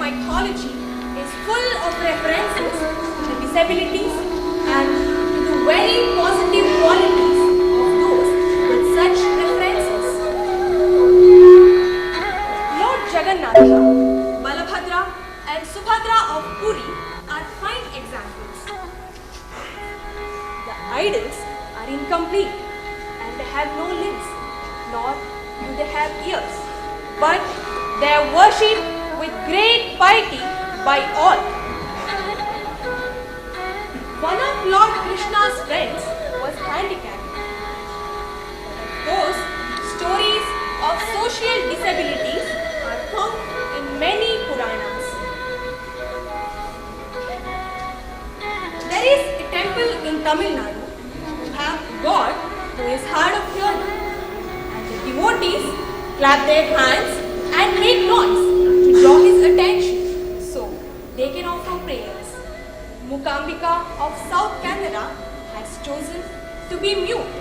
mythology is full of references to the disabilities and to the very positive qualities of those with such references. Lord Jagannatha, Balabhadra and Subhadra of Puri are fine examples. The idols are incomplete and they have no limbs, nor do they have ears, but they are worshipped with great piety by all. One of Lord Krishna's friends was handicapped. Those stories of social disabilities are found in many Puranas. There is a temple in Tamil Nadu who have God who is hard of hearing, and the devotees clap their hands and make noise to draw his attention so they can offer prayers. Mukambika of South Canada has chosen to be mute.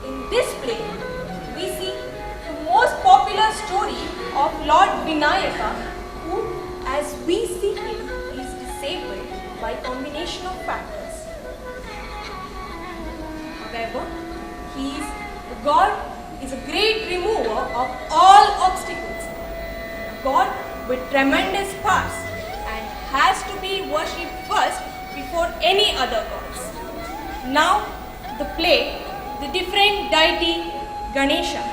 In this play, we see the most popular story of Lord Vinayaka, who, as we see him, is disabled by combination of factors. However, God is a great remover of all obstacles, a God with tremendous powers, and has to be worshipped first before any other gods. Now, the play, the different deity Ganesha.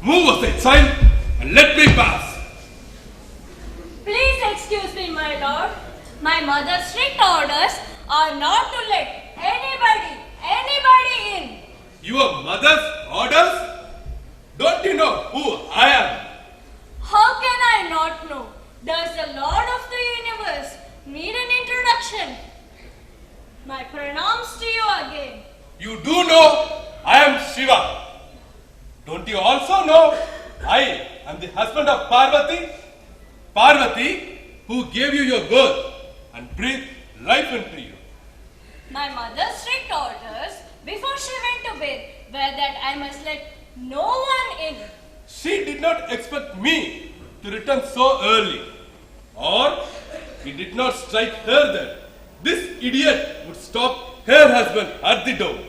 Move aside, child, and let me pass. Please excuse me, my lord. My mother's strict orders are not to let anybody in. Your mother's orders? Don't you know who I am? How can I not know? the Lord of the universe need an introduction? My pranams to you again. You do know I am Shiva. Don't you also know I am the husband of Parvati? Parvati, who gave you your birth and breathed life into you. My mother's strict orders before she went to bed were that I must let no one in. She did not expect me to return so early. Or he did not strike her that this idiot would stop her husband at the door.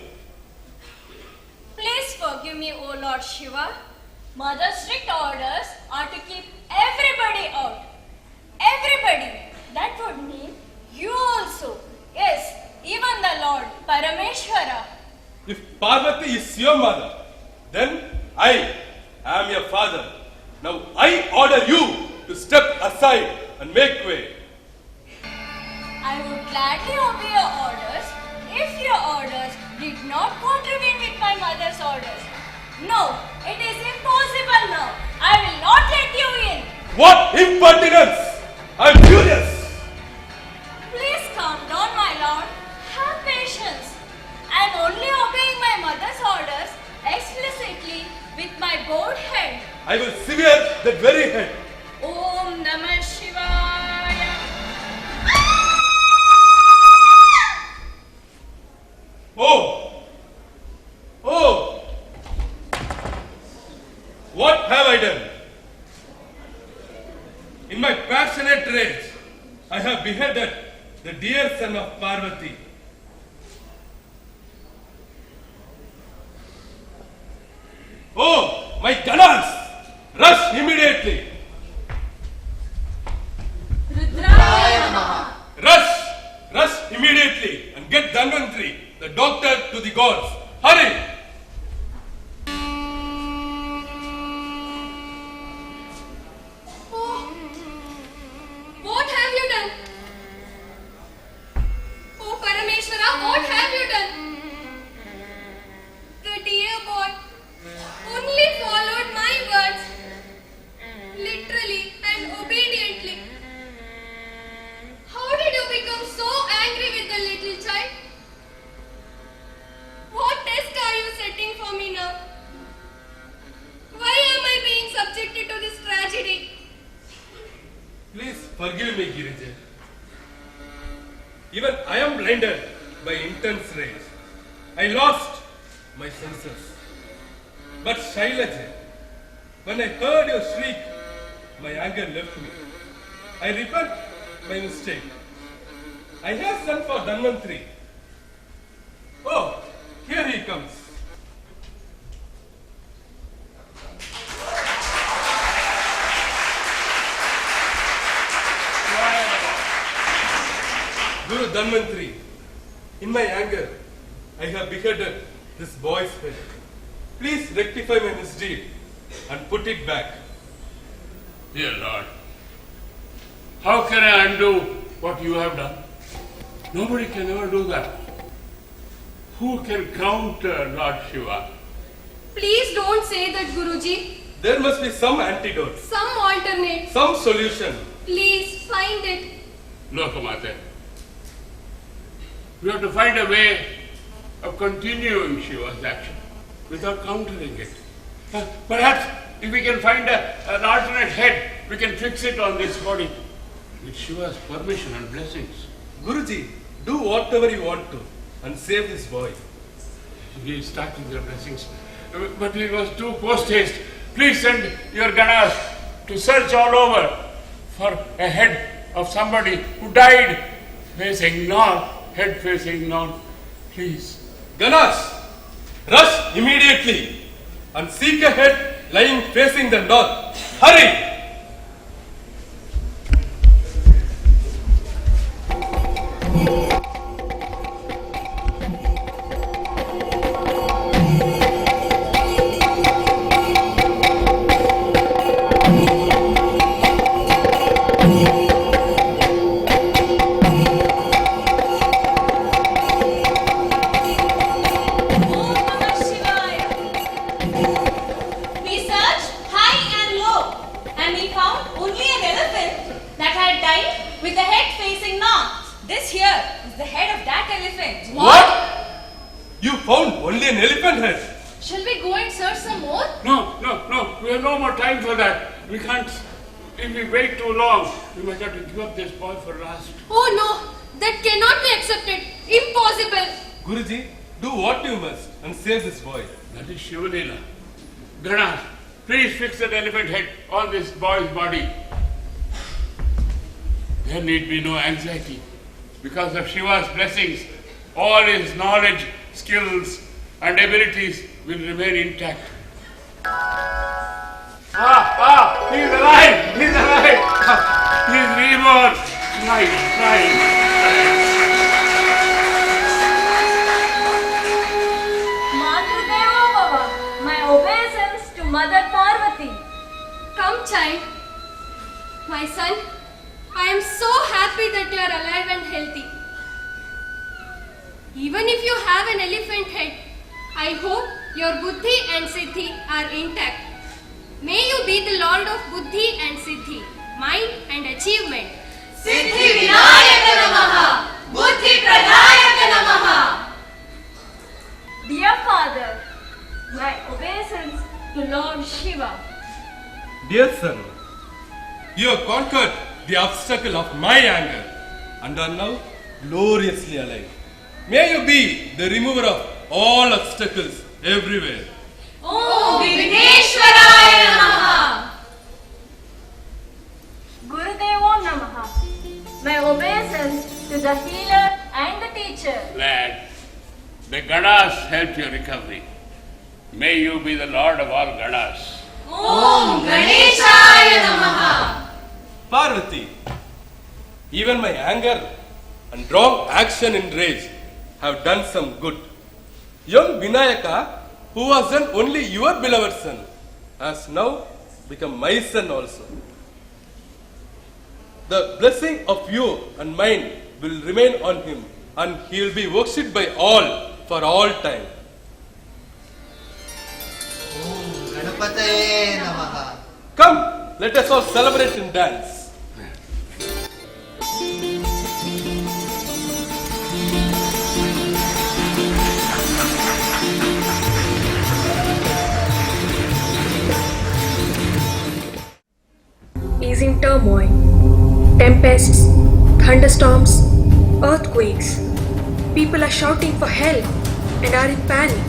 Please forgive me, O Lord Shiva. Mother's strict orders are to keep everybody out. Everybody. That would mean you also. Yes, even the Lord Parameshwara. If Parvati is your mother, then I am your father. Now I order you to step aside and make way. I would gladly obey your orders if your orders did not contravene with my mother's orders. No, it is impossible now. I will not let you in. What impertinence! I am furious! Please calm down, my lord. Have patience. I am only obeying my mother's orders explicitly with my bowed head. I will sever that very head. Om Namah Shivaya. Oh! Oh! What have I done? In my passionate rage, I have beheaded the dear son of Parvati. Oh, my Ganas! Rush immediately! Rudraya Namaha. Rush immediately and get Dhanvantri, the doctor, to the gods. Hurry! Oh, what have you done? Oh, Parameshwara, what have you done? The dear boy only followed my words literally and obediently. How did you become so angry with the little child? What test are you setting for me now? Why am I being subjected to this tragedy? Please forgive me, Girija. Even I am blinded by intense rage. I lost my senses. But Shailaja, when I heard your shriek, my anger left me. I repent my mistake. I have sent for Dhanvantri. Oh, here he comes. Guru Dhanvantri, in my anger, I have beheaded this boy's head. Please rectify my misdeed and put it back. Dear Lord, how can I undo what you have done? Nobody can ever do that. Who can counter Lord Shiva? Please don't say that, Guruji. There must be some antidote, Some alternate. some solution. Please find it. Lokamate, we have to find a way of continuing Shiva's action without countering it. Perhaps if we can find an alternate head, we can fix it on this body with Shiva's permission and blessings. Guruji, do whatever you want to and save this boy. He started their blessings, but we must do post haste. Please send your Ganas to search all over for a head of somebody who died facing north, head facing north. Please. Ganas, rush immediately and seek a head lying facing the north. Hurry! Om Namah Shivaya. We searched high and low and had died with the head facing north. This here is the head of that elephant. What? You found only an elephant head. Shall we go and search some more? No. We have no more time for that. We can't. If we wait too long, we might have to give up this boy for last. Oh no, that cannot be accepted. Impossible. Guruji, do what you must and save this boy. That is Shivalila. Ganesh, please fix that elephant head on this boy's body. There need be no anxiety. Because of Shiva's blessings, all his knowledge, skills, and abilities will remain intact. He's alive! He's alive! He's reborn! Right. Matrudevo Bhava, my obeisance to Mother Parvati. Come, child. My son, I am so happy that you are alive and healthy. Even if you have an elephant head, I hope your buddhi and siddhi are intact. May you be the Lord of buddhi and siddhi, mind and achievement. Siddhi Vinayaka Namaha, Buddhi Pradayaka Namaha. Dear Father, my obeisance to Lord Shiva. Dear son, you have conquered the obstacle of my anger and are now gloriously alive. May you be the remover of all obstacles everywhere. Om Vigneshwaraya Namaha. Gurudevo Namaha. My obeisance to the healer and the teacher. Lad, the Ganas help your recovery. May you be the Lord of all Ganas. Om Ganeshaya Namaha. Parvati, even my anger and wrong action in rage have done some good. Young Vinayaka, who was then only your beloved son, has now become my son also. The blessing of you and mine will remain on him, and he will be worshipped by all for all time. Om Ganapataye Namaha. Come, let us all celebrate and dance. Is in turmoil. Tempests, thunderstorms, earthquakes. People are shouting for help and are in panic.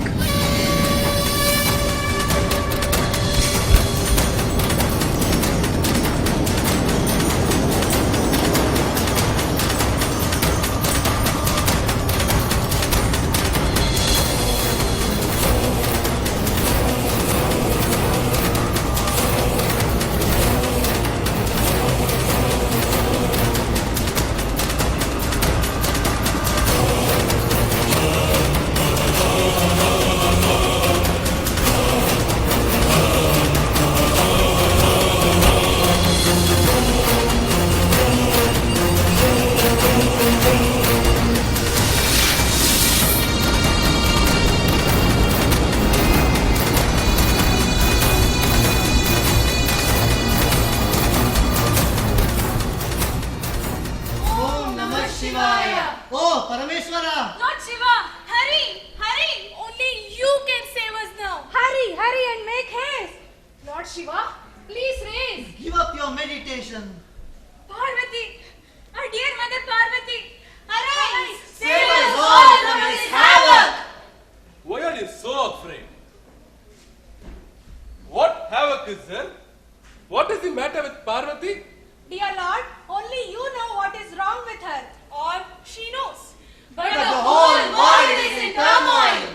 Oh, Parameshwara! Lord Shiva, hurry, hurry. Only you can save us now. Hurry and make haste. Lord Shiva, please raise. Give up your meditation. Parvati, our dear Mother Parvati, arise. Save us all from this havoc. Why are you so afraid? What havoc is there? What is the matter with Parvati? Dear Lord, only you know what is wrong with her, or she knows. But the whole world is in turmoil.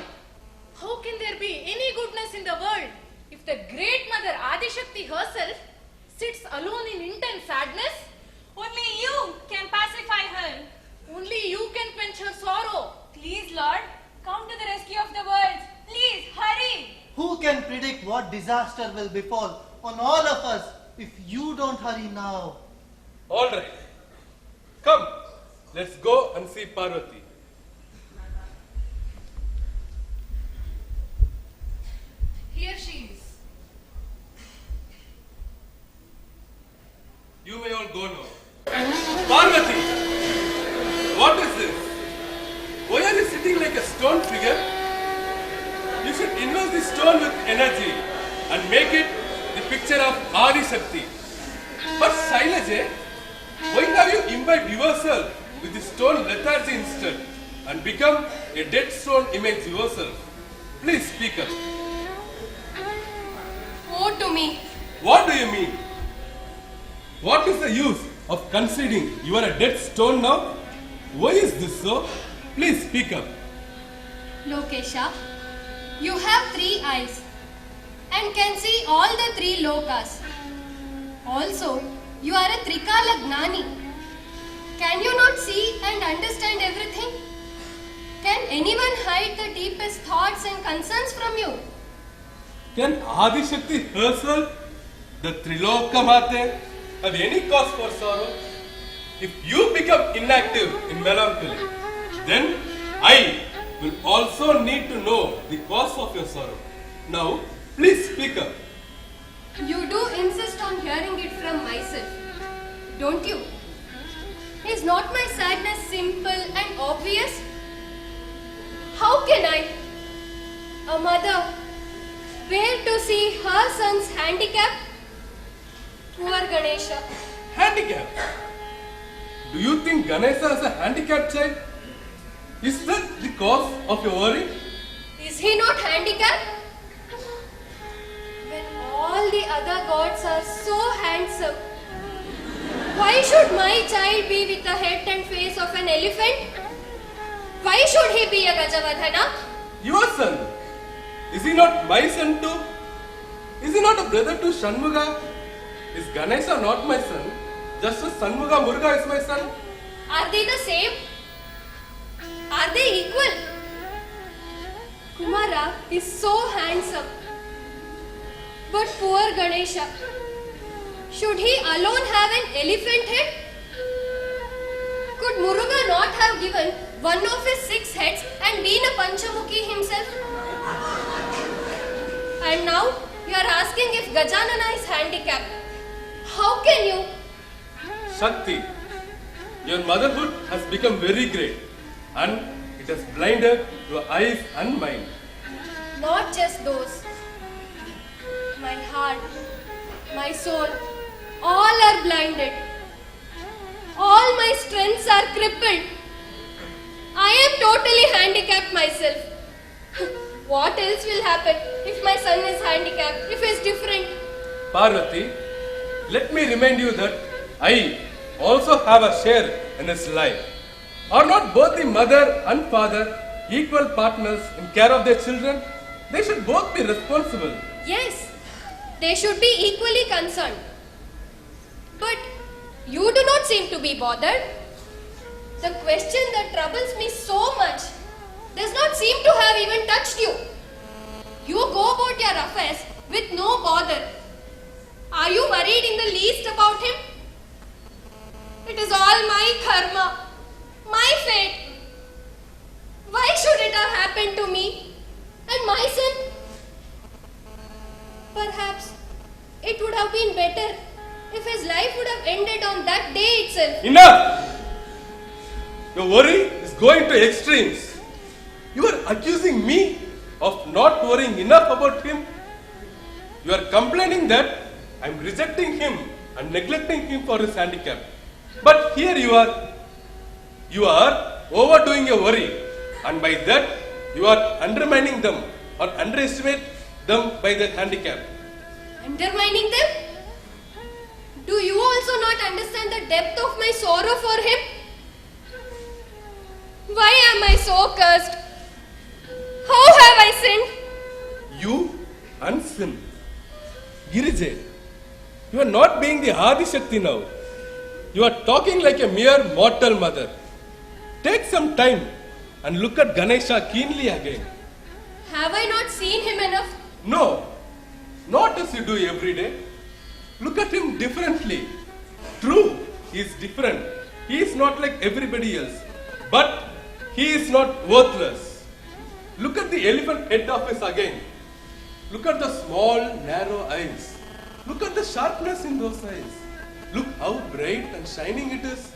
How can there be any goodness in the world if the great mother Adishakti herself sits alone in intense sadness? Only you can pacify her. Only you can quench her sorrow. Please, Lord, come to the rescue of the world. Please, hurry. Who can predict what disaster will befall on all of us if you don't hurry now? All right. Come, let's go and see Parvati. Here she is. You may all go now. Parvati, what is this? Why are you sitting like a stone figure? You should invest the stone with energy and make it the picture of Adi Shakti. But Shailaje, why have you imbibed yourself with the stone lethargy instead and become a dead stone image yourself? Please speak up. Woe to me. What do you mean? What is the use of conceding you are a dead stone now? Why is this so? Please speak up. Lokesha, you have 3 eyes and can see all the 3 lokas. Also, you are a Trikala Gnani. Can you not see and understand everything? Can anyone hide the deepest thoughts and concerns from you? Can Adi Shakti herself, the Triloka Mate, have any cause for sorrow? If you become inactive in melancholy, then I will also need to know the cause of your sorrow. Now, please speak up. You do insist on hearing it from myself, don't you? Is not my sadness simple and obvious? How can I, a mother, bear to see her son's handicap? Poor Ganesha. Handicap? Do you think Ganesha is a handicapped child? Is that the cause of your worry? Is he not handicapped? When all the other gods are so handsome, why should my child be with the head and face of an elephant? Why should he be a Gajavadhana? Your son. Is he not my son too? Is he not a brother to Shanmuga? Is Ganesha not my son? Just as Shanmuga Muruga is my son? Are they the same? Are they equal? Kumara is so handsome. But poor Ganesha, should he alone have an elephant head? Could Muruga not have given one of his 6 heads and been a Panchamukhi himself? And now you are asking if Gajanana is handicapped. How can you? Shakti, your motherhood has become very great and it has blinded your eyes and mind. Not just those. My heart, my soul, all are blinded. All my strengths are crippled. I am totally handicapped myself. What else will happen if my son is handicapped, if he is different? Parvati, let me remind you that I also have a share in his life. Are not both the mother and father equal partners in care of their children? They should both be responsible. Yes, they should be equally concerned. But you do not seem to be bothered. The question that troubles me so much does not seem to have even touched you. You go about your affairs with no bother. Are you worried in the least about him? It is all my karma, my fate. Why should it have happened to me and my son? Perhaps it would have been better if his life would have ended on that day itself. Enough! Your worry is going to extremes. You are accusing me of not worrying enough about him. You are complaining that I am rejecting him and neglecting him for his handicap. But here you are overdoing your worry, and by that you are undermining them or underestimate them by their handicap. Undermining them? Do you also not understand the depth of my sorrow for him? Why am I so cursed? How have I sinned? You and sin. Girije, you are not being the Adi Shakti now. You are talking like a mere mortal mother. Take some time and look at Ganesha keenly again. Have I not seen him enough? No, not as you do every day. Look at him differently. True, he is different. He is not like everybody else. But he is not worthless. Look at the elephant head of his again. Look at the small, narrow eyes. Look at the sharpness in those eyes. Look how bright and shining it is.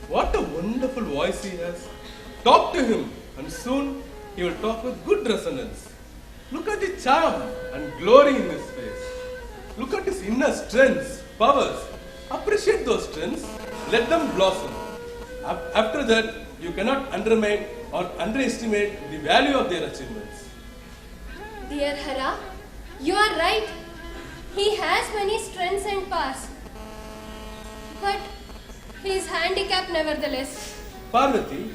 What a wonderful voice he has. Talk to him and soon he will talk with good resonance. Look at the charm and glory in his face. Look at his inner strengths, powers. Appreciate those strengths. Let them blossom. After that, you cannot undermine or underestimate the value of their achievements. Dear Hara, you are right. He has many strengths and powers. But he is handicapped nevertheless. Parvati,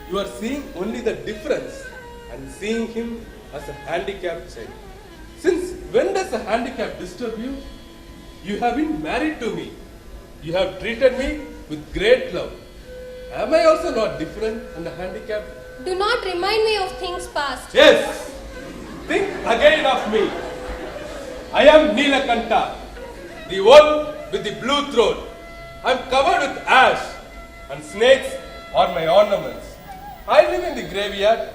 you are seeing only the difference and seeing him as a handicapped child. Since when does a handicap disturb you? You have been married to me. You have treated me with great love. Am I also not different and handicapped? Do not remind me of things past. Yes! Think again of me. I am Neelakanta, the one with the blue throat. I am covered with ash and snakes are my ornaments. I live in the graveyard.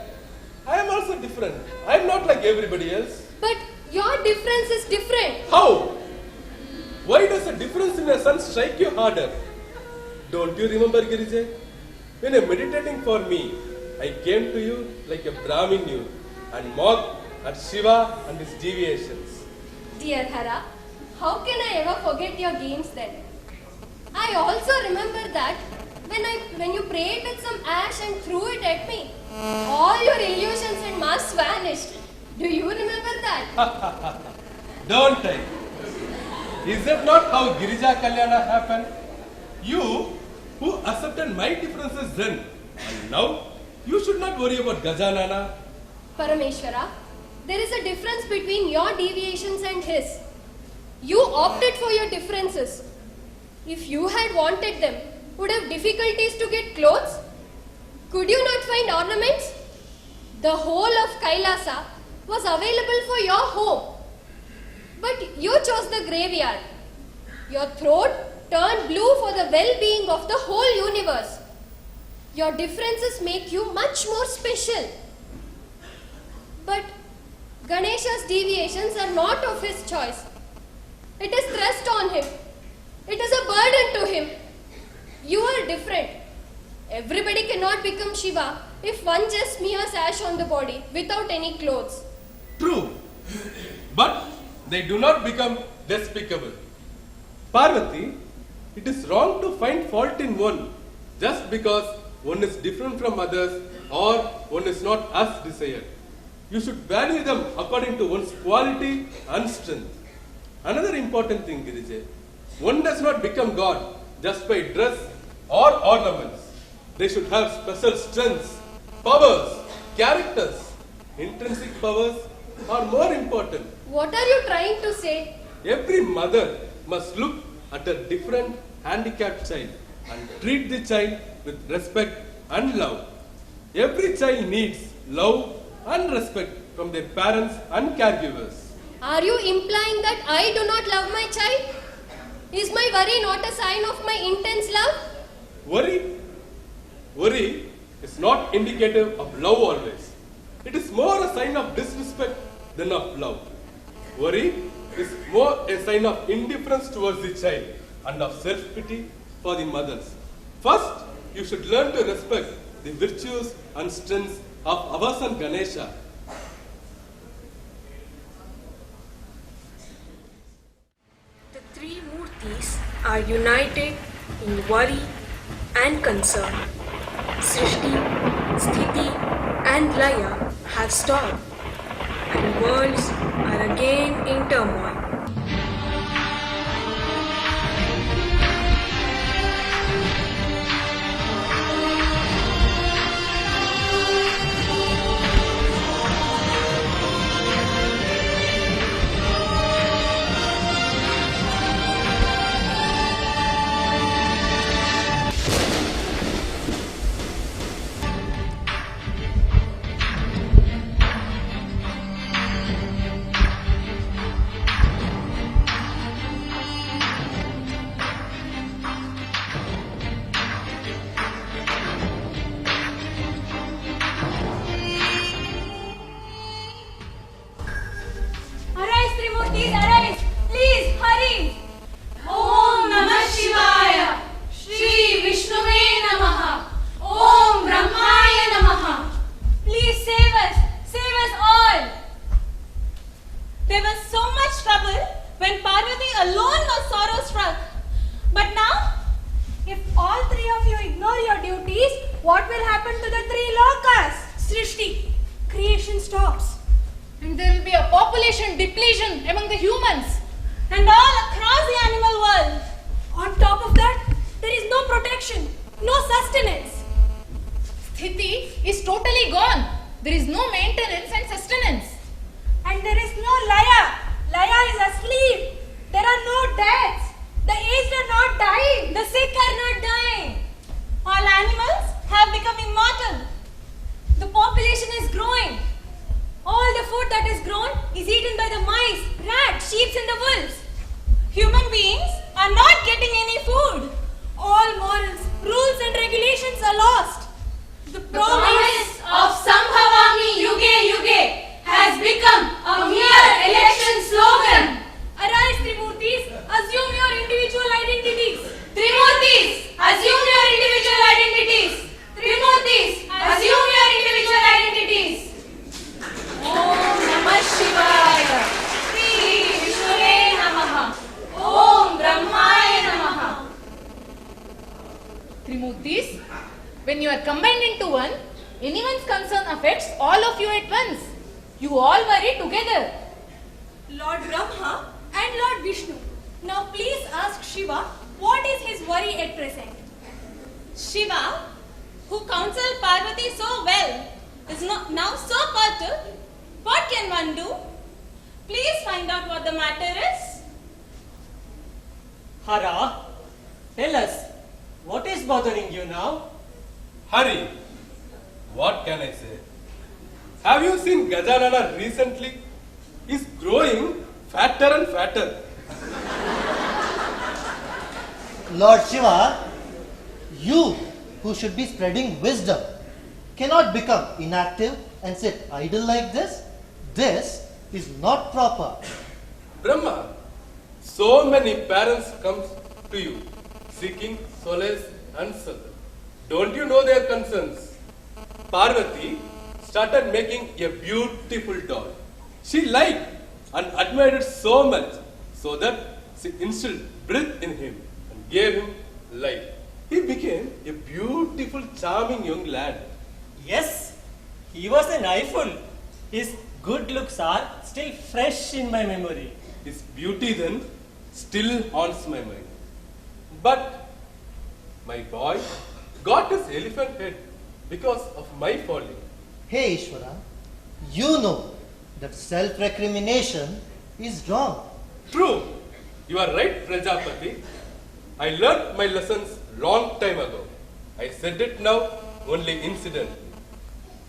I am also different. I am not like everybody else. But your difference is different. How? Why does a difference in a sun strike you harder? Don't you remember, Girija? When you were meditating for me, I came to you like a Brahminu and mocked at Shiva and his deviations. Dear Hara, how can I ever forget your games then? I also remember that when you prayed with some ash and threw it at me, all your illusions and masks vanished. Do you remember that? Don't I? Is that not how Girija Kalyana happened? You, who accepted my differences then, and now you should not worry about Gajanana. Parameshwara, there is a difference between your deviations and his. You opted for your differences. If you had wanted them, would have difficulties to get clothes? Could you not find ornaments? The whole of Kailasa was available for your home. But you chose the graveyard. Your throat turned blue for the well-being of the whole universe. Your differences make you much more special. But Ganesha's deviations are not of his choice. It is thrust on him. It is a burden to him. You are different. Everybody cannot become Shiva if one just smears ash on the body without any clothes. True. But they do not become despicable. Parvati, it is wrong to find fault in one just because one is different from others or one is not as desired. You should value them according to one's quality and strength. Another important thing, Girija, one does not become God just by dress or ornaments. They should have special strengths, powers, characters. Intrinsic powers are more important. What are you trying to say? Every mother must look at a different handicapped child and treat the child with respect and love. Every child needs love and respect from their parents and caregivers. Are you implying that I do not love my child? Is my worry not a sign of my intense love? Worry is not indicative of love always. It is more a sign of disrespect than of love. Worry is more a sign of indifference towards the child and of self-pity for the mothers. First, you should learn to respect the virtues and strengths of our son Ganesha. The three Murtis are united in worry and concern. Srishti, Sthiti and Laya have stopped and worlds are again in turmoil. what will happen to the 3 lokas? Srishti, creation stops. And there will be a population depletion among the humans. And all across the animal world. On top of that, there is no protection, no sustenance. Sthiti is totally gone. There is no maintenance and sustenance. And there is no Laya. Laya is asleep. There are no deaths. The aged are not dying. The sick are not dying. All animals have become immortal. The population is growing. All the food that is grown is eaten by the mice, rats, sheep and the wolves. Human beings are not getting any food. All morals, rules and regulations are lost. The promise of Sambhavami Yuge Yuge has become a mere election slogan. Arise, Trimurtis, assume your individual identities. Trimurtis, assume your individual identities. Trimurtis, assume your individual identities. Om Namah Shivaya. Shri Vishnue Namaha. Om Brahmaya Namaha. Trimurtis, when you are combined into one, anyone's concern affects all of you at once. You all worry together. Lord Brahma and Lord Vishnu. Now please ask Shiva what is his worry at present. Shiva, who counseled Parvati so well, is now so perturbed. What can one do? Please find out what the matter is. Hara, tell us, what is bothering you now? Hari, what can I say? Have you seen Gajanana recently? He's growing fatter and fatter. Lord Shiva, you who should be spreading wisdom cannot become inactive and sit idle like this. This is not proper. Brahma, so many parents come to you seeking solace and succor. Don't you know their concerns? Parvati started making a beautiful doll. She liked and admired it so much so that she instilled breath in him and gave him life. He became a beautiful, charming young lad. Yes, he was an eyeful. His good looks are still fresh in my memory. His beauty then still haunts my mind. But my boy got his elephant head because of my folly. Hey Ishvara, you know that self-recrimination is wrong. True, you are right, Prajapati. I learned my lessons long time ago. I said it now only incident.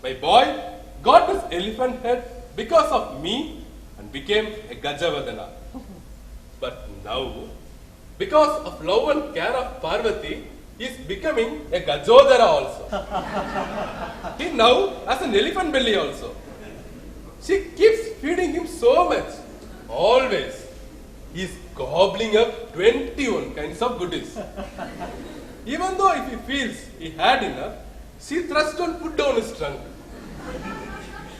My boy got his elephant head because of me and became a Gajavadana. But now, because of love and care of Parvati, he is becoming a Gajodhara also. He now has an elephant belly also. She keeps feeding him so much. Always. He is gobbling up 21 kinds of goodies. Even though if he feels he had enough, she thrusts and put down his trunk.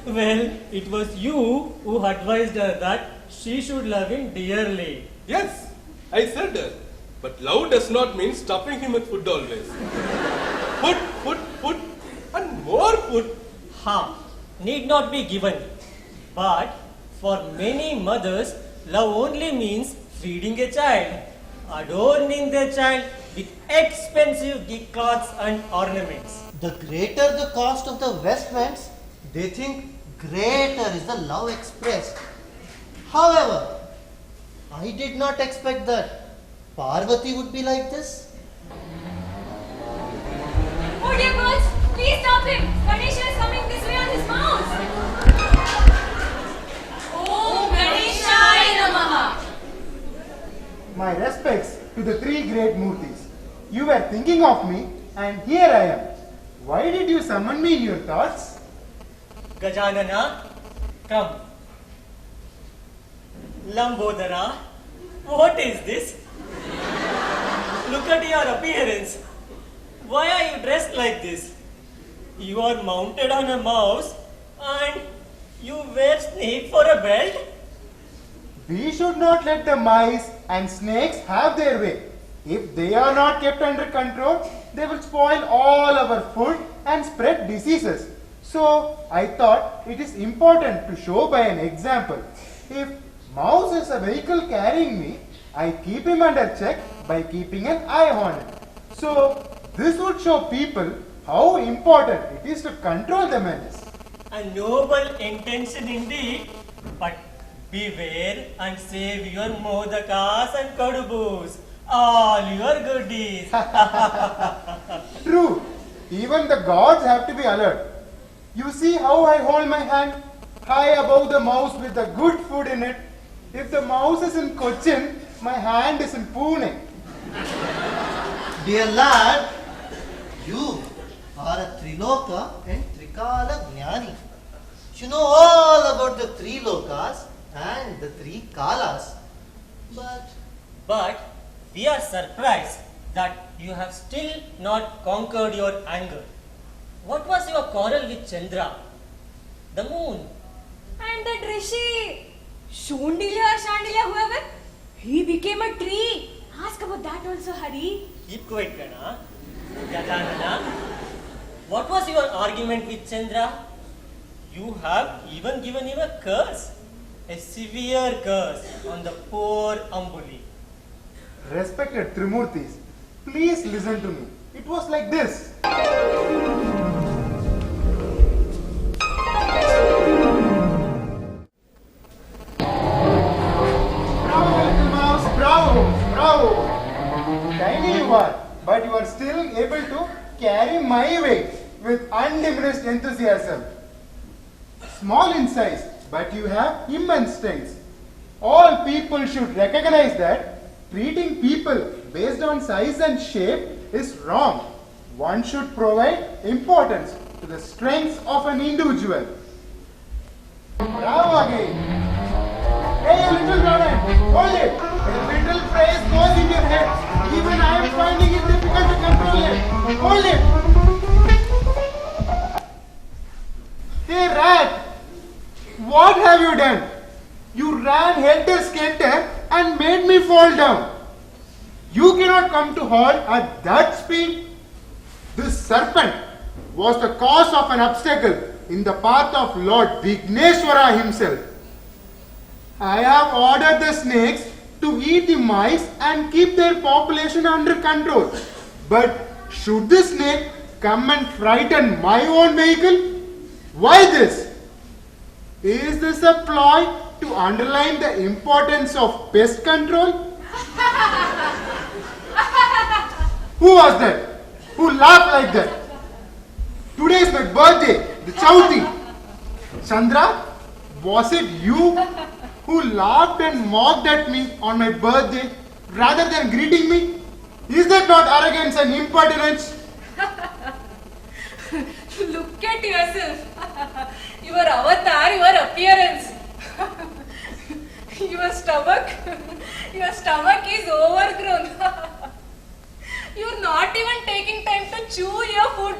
Well, it was you who advised her that she should love him dearly. Yes, I said that. But love does not mean stuffing him with food always. Food, and more food. Need not be given. But for many mothers, love only means feeding a child, adorning their child with expensive clothes and ornaments. The greater the cost of the vestments, they think greater is the love expressed. However, I did not expect that Parvati would be like this. Oh dear girls, please stop him. Ganesha is coming this way on his mouse. Om Ganeshaya Namaha. My respects to the 3 great Murtis. You were thinking of me and here I am. Why did you summon me in your thoughts? Gajanana, come. Lambodara, what is this? Look at your appearance. Why are you dressed like this? You are mounted on a mouse and you wear snake for a belt? We should not let the mice and snakes have their way. If they are not kept under control, they will spoil all our food and spread diseases. So I thought it is important to show by an example. If mouse is a vehicle carrying me, I keep him under check by keeping an eye on him. So this would show people how important it is to control the menace. A noble intention indeed, but beware and save your modakas and kadubus, all your goodies. True, even the gods have to be alert. You see how I hold my hand high above the mouse with the good food in it. If the mouse is in Cochin, my hand is in Pune. Dear lad, you are a Triloka and Trikala Jnani. You know all about the three lokas and the three kalas. But we are surprised that you have still not conquered your anger. What was your quarrel with Chandra? The moon? And that Rishi, Shondilya, Shandilya, whoever, he became a tree. Ask about that also, Hari. Keep quiet, Gana. Gajanana. What was your argument with Chandra? You have even given him a curse. A severe curse on the poor Ambuli. Respected Trimurtis, please listen to me. It was like this. Bravo, little mouse, bravo, bravo. Tiny you are, but you are still able to carry my weight with undiminished enthusiasm. Small in size, but you have immense strength. All people should recognize that treating people based on size and shape is wrong. One should provide importance to the strengths of an individual. Bravo again. Hey, little rodent, hold it. A little praise goes in your head. Even I am finding it difficult to control it. Hold it. Hey, rat. What have you done? You ran helter-skelter and made me fall down. You cannot come to halt at that speed. This serpent was the cause of an obstacle in the path of Lord Vigneshwara himself. I have ordered the snakes to eat the mice and keep their population under control. But should the snake come and frighten my own vehicle? Why this? Is this a ploy to underline the importance of pest control? Who was that? Who laughed like that? Today is my birthday, the Chauthi. Chandra, was it you who laughed and mocked at me on my birthday rather than greeting me? Is that not arrogance and impertinence? Look at yourself. Your avatar, your appearance. Your stomach is overgrown. You're not even taking time to chew your food.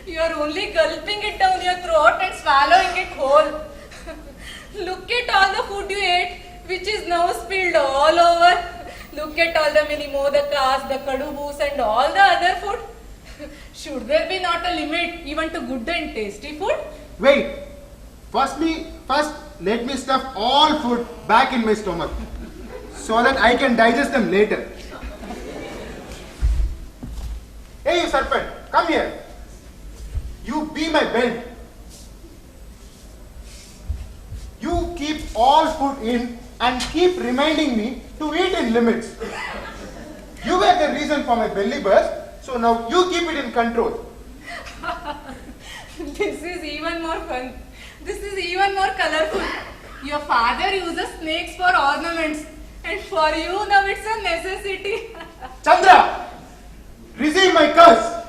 You're only gulping it down your throat and swallowing it whole. Look at all the food you ate, which is now spilled all over. Look at all the mini modakas, the kadubus and all the other food. Should there be not a limit even to good and tasty food? Wait. First let me stuff all food back in my stomach so that I can digest them later. Hey, you serpent, come here. You be my belt. You keep all food in and keep reminding me to eat in limits. You were the reason for my belly burst, so now you keep it in control. This is even more fun. This is even more colorful. Your father uses snakes for ornaments, and for you now it's a necessity. Chandra, receive my curse.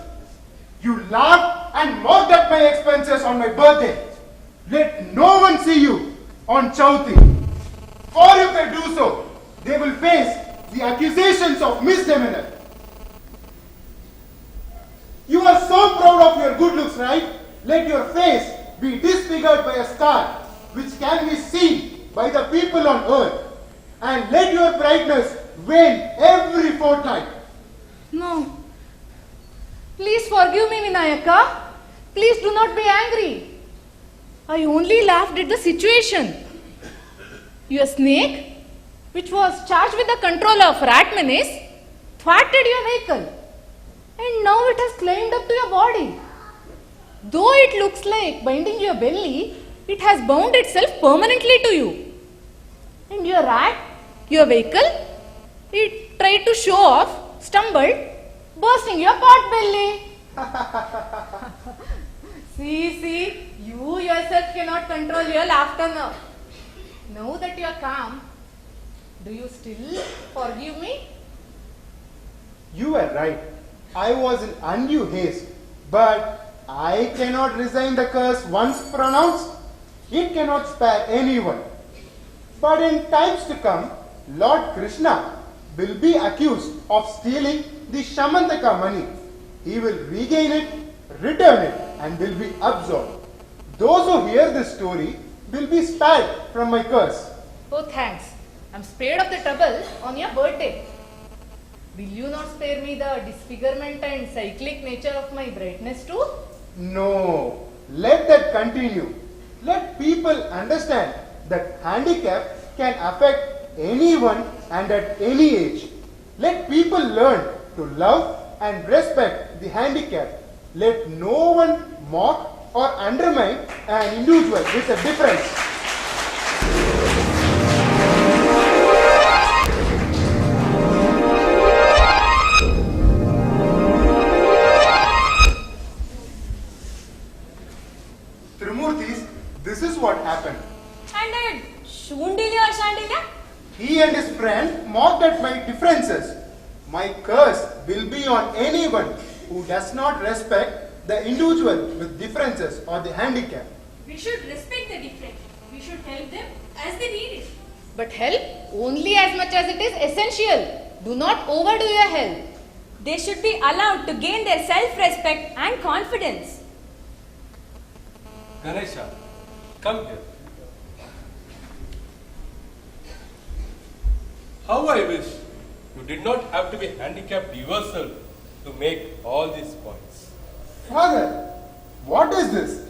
You laughed and mocked at my expenses on my birthday. Let no one see you on Chauthi. For if they do so, they will face the accusations of misdemeanor. You are so proud of your good looks, right? Let your face be disfigured by a scar which can be seen by the people on earth. And let your brightness wane every fortnight. No. Please forgive me, Vinayaka. Please do not be angry. I only laughed at the situation. Your snake, which was charged with the control of rat menace, thwarted your vehicle. And now it has climbed up to your body. Though it looks like binding your belly, it has bound itself permanently to you. And your rat, your vehicle, it tried to show off, stumbled, bursting your pot belly. See, you yourself cannot control your laughter now. Now that you are calm, do you still forgive me? You were right. I was in undue haste, but I cannot resign the curse once pronounced. It cannot spare anyone. But in times to come, Lord Krishna will be accused of stealing the Shamantaka money. He will regain it, return it, and will be absolved. Those who hear this story will be spared from my curse. Oh, thanks. I'm spared of the trouble on your birthday. Will you not spare me the disfigurement and cyclic nature of my brightness too? No, let that continue. Let people understand that handicap can affect anyone and at any age. Let people learn to love and respect the handicapped. Let no one mock or undermine an individual with a difference. Trimurtis, this is what happened. And Shundilya or Shandilya? He and his friend mocked at my differences. My curse will be on anyone who does not respect the individual with differences or the handicap. We should respect the different. We should help them as they need it. But help only as much as it is essential. Do not overdo your help. They should be allowed to gain their self-respect and confidence. Ganesha, come here. How I wish you did not have to be handicapped yourself to make all these points. Father, what is this?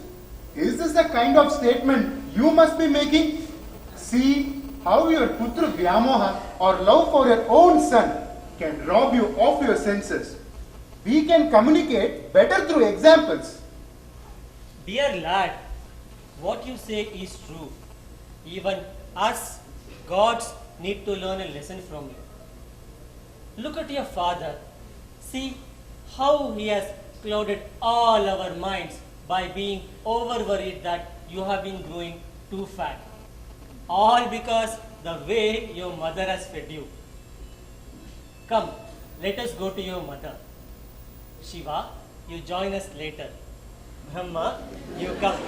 Is this the kind of statement you must be making? See how your putra vyamoha or love for your own son can rob you of your senses. We can communicate better through examples. Dear lad, what you say is true. Even us, gods, need to learn a lesson from you. Look at your father. See how he has clouded all our minds by being over worried that you have been growing too fat. All because the way your mother has fed you. Come, let us go to your mother. Shiva, you join us later. Brahma, you come.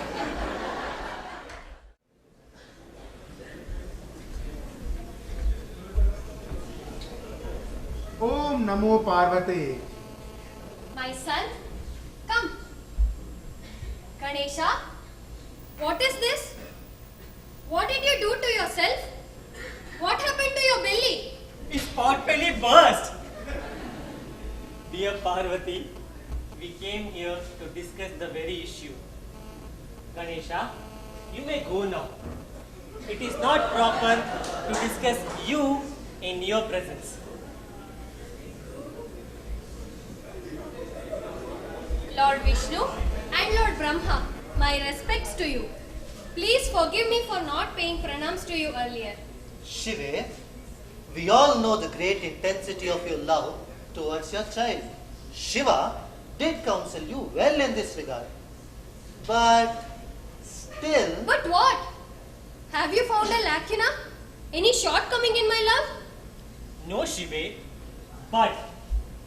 Om Namo Parvati. My son, come. Ganesha, what is this? What did you do to yourself? What happened to your belly? His pot belly burst. Dear Parvati, we came here to discuss the very issue. Ganesha, you may go now. It is not proper to discuss you in your presence. Lord Vishnu and Lord Brahma, my respects to you. Please forgive me for not paying pranams to you earlier. Shiva, we all know the great intensity of your love towards your child. Shiva did counsel you well in this regard. But still... But what? Have you found a lacuna? Any shortcoming in my love? No, Shiva, but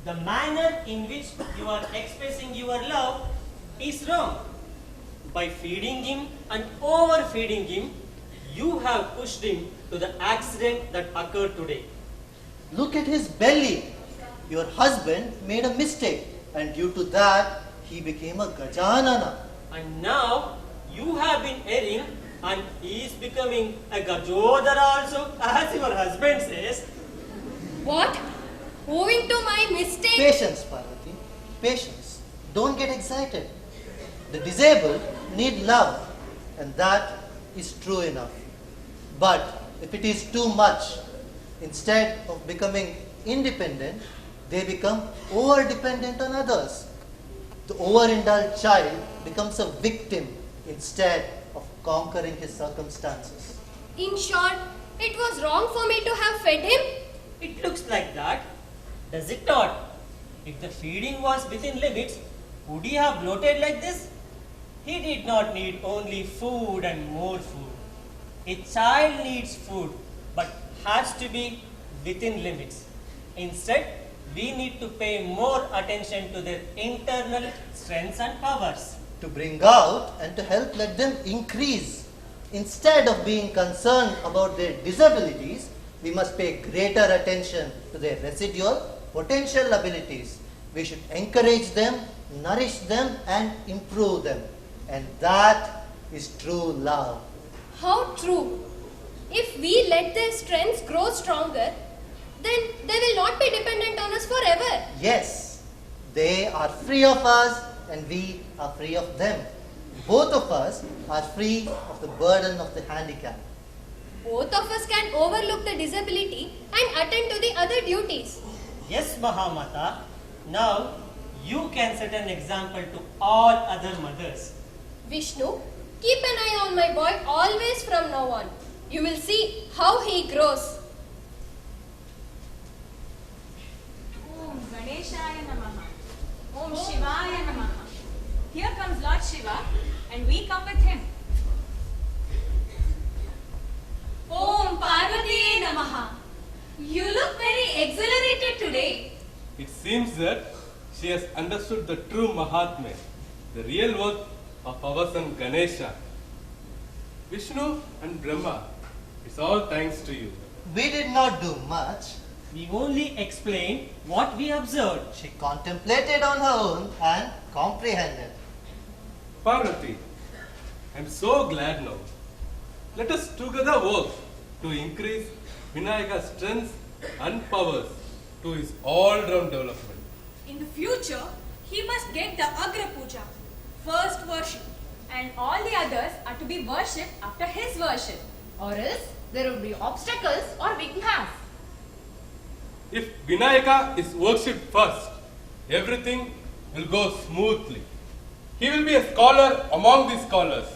the manner in which you are expressing your love is wrong. By feeding him and overfeeding him, you have pushed him to the accident that occurred today. Look at his belly. Your husband made a mistake, and due to that, he became a Gajanana. And now you have been erring and he is becoming a Gajodhara also, as your husband says. What? Owing to my mistake? Patience, Parvati. Patience. Don't get excited. The disabled need love, and that is true enough. But if it is too much, instead of becoming independent, they become over-dependent on others. The overindulged child becomes a victim instead of conquering his circumstances. In short, it was wrong for me to have fed him? It looks like that. Does it not? If the feeding was within limits, would he have bloated like this? He did not need only food and more food. A child needs food, but has to be within limits. Instead, we need to pay more attention to their internal strengths and powers. To bring out and to help let them increase. Instead of being concerned about their disabilities, we must pay greater attention to their residual potential abilities. We should encourage them, nourish them, and improve them. And that is true love. How true. If we let their strengths grow stronger, then they will not be dependent on us forever. Yes, they are free of us and we are free of them. Both of us are free of the burden of the handicap. Both of us can overlook the disability and attend to the other duties. Yes, Mahamata. Now, you can set an example to all other mothers. Vishnu, keep an eye on my boy always from now on. You will see how he grows. Om Ganeshaya Namaha. Om Shivaya Namaha. Here comes Lord Shiva and we come with him. Om Parvati Namaha. You look very exhilarated today. It seems that she has understood the true Mahatma, the real worth of our son Ganesha. Vishnu and Brahma, it's all thanks to you. We did not do much. We only explained what we observed. She contemplated on her own and comprehended. Parvati, I'm so glad now. Let us together work to increase Vinayaka's strengths and powers to his all-round development. In the future, he must get the Agra Puja, first worship, and all the others are to be worshipped after his worship. Or else there will be obstacles or vignas. If Vinayaka is worshipped first, everything will go smoothly. He will be a scholar among the scholars.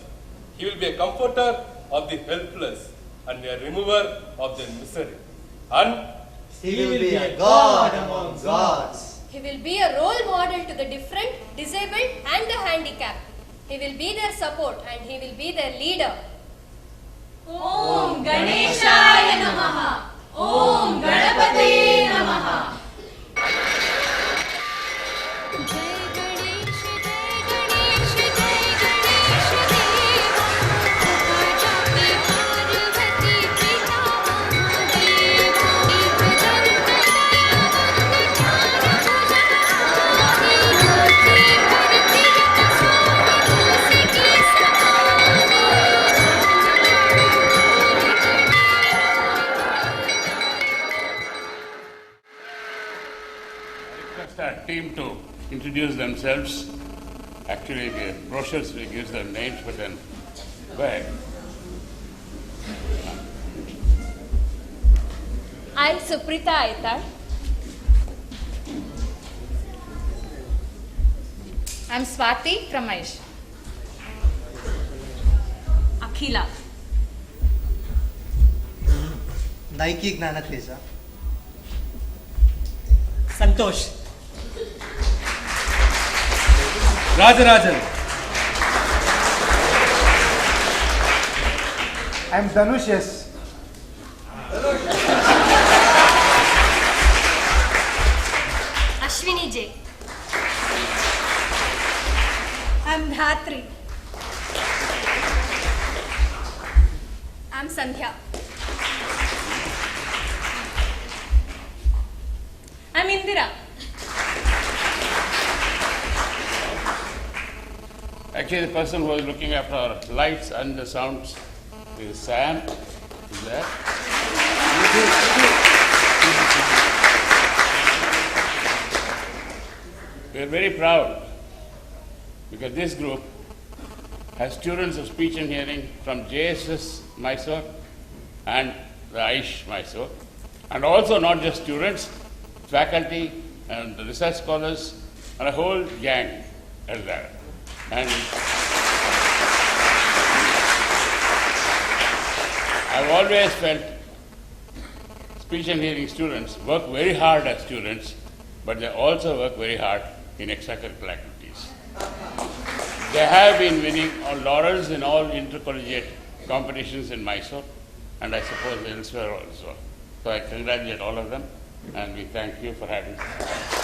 He will be a comforter of the helpless and a remover of their misery. And He will be a God among gods. He will be a role model to the different, disabled and the handicapped. He will be their support and he will be their leader. Om Ganeshaya Namaha. Om Ganapate Namaha. Our team to introduce themselves. Actually, the brochures gives their names, but then go ahead. I, Suprita Aitar. I'm Swati from Aish. Akhila. Nike Gnanateja. Santosh. Rajarajan, I'm Dhanush, yes. Ashwini J. I'm Dhatri. I'm Sandhya. I'm Indira. Actually, the person who is looking after our lights and the sounds is Sam. Is that? We are very proud because this group has students of speech and hearing from JSS Mysore and the Aish Mysore, and also not just students, faculty and the research scholars and a whole gang is there. And I've always felt speech and hearing students work very hard as students, but they also work very hard in extracurricular activities. They have been winning laurels in all intercollegiate competitions in Mysore, and I suppose elsewhere also. So I congratulate all of them, and we thank you for having us.